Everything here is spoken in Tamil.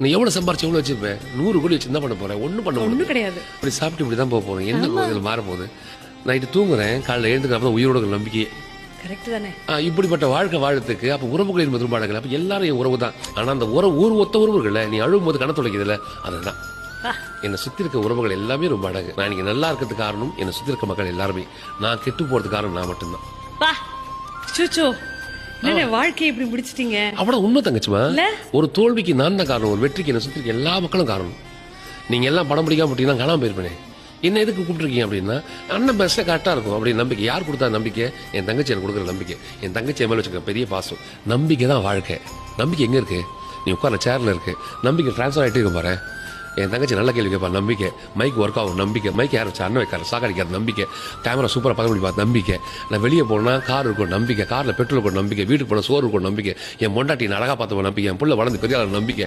நீ எவ்வளவு சம்பாரிச்சு எவ்வளவு வச்சிருப்பேன்? 100 கோடி வச்சு என்ன பண்ண போறேன்? ஒண்ணும் பண்ண ஒண்ணும் முடியாது. கிடையாது. இப்படி சாப்பிட்டு இப்படிதான் போக போறேன். என்ன இதில் மாற போகுது? நைட்டு தூங்குறேன், காலைல எழுந்துக்கிறப்ப உயிரோட இருக்கிற நம்பிக்கையே. கரெக்ட் தானே? இப்படிப்பட்ட வாழ்க்கை வாழறதுக்கு அப்ப உறவுகளின் மதுபாடங்கள் அப்ப எல்லாரும் என் உறவு தான். ஆனா அந்த ஒத்த உறவுகள்ல நீ அழுவும் போது கண துளைக்குதுல அதுதான். என்னை சுத்தி இருக்க உறவுகள் எல்லாமே ரொம்ப அழகு. நான் இன்னைக்கு நல்லா இருக்கிறதுக்கு காரணம் என்னை சுத்தி இருக்க மக்கள் எல்லாருமே. நான் கெட்டு போறதுக்கு காரணம் நான் மட்டும்தான். பா சுச்சோ, என்ன வாழ்க்கையை இப்படி முடிச்சிட்டீங்க? அவ்வளவு உண்மை தங்கச்சுமா. இல்ல? ஒரு தோல்விக்கு நான் தான் காரணம், ஒரு வெற்றிக்கு என்னை சுத்தி இருக்க எல்லா மக்களும் காரணம். நீங்க எல்லாம் படம் பிடிக்காம போட்டீங்கன்னா காணாம போயிருப்பேனே. என்ன எதுக்கு கூப்பிட்டுருக்கீங்க அப்படின்னா அண்ணன் பெஸ்ட்டாக கரெக்டாக இருக்கும் அப்படின்னு நம்பிக்கை. யார் கொடுத்தா நம்பிக்கை? என் தங்கச்சி எனக்கு கொடுக்குற நம்பிக்கை. என் தங்கச்சி மேலே வச்சுக்க பெரிய பாசம். நம்பிக்கை தான் வாழ்க்கை. நம்பிக்கை எங்கே இருக்கு? நீ உட்கார சேர்ல இருக்கு. நம்பிக்கை ட்ரான்ஸ்ஃபர் ஆகிட்டு இருக்க பாரு. என் தங்கச்சி நல்ல கேள்வி கேட்பா, நம்பிக்கை. மைக் ஒர்க் ஆகும், நம்பிக்கை. மைக் யார் வச்சா? அண்ணன் வைக்காரு, சாக்கடிக்காரு, நம்பிக்கை. கேமரா சூப்பராக பார்க்க முடியும், நம்பிக்கை. நான் வெளியே போனால் கார் இருக்கும், நம்பிக்கை. காரில் பெட்ரோல் இருக்கும், நம்பிக்கை. வீட்டுக்கு போனால் சோறு இருக்கும், நம்பிக்கை. என் பொண்டாட்டி அழகாக பார்த்து நம்பிக்கை. என் புள்ள வளர்ந்து பெரிய நம்பிக்கை.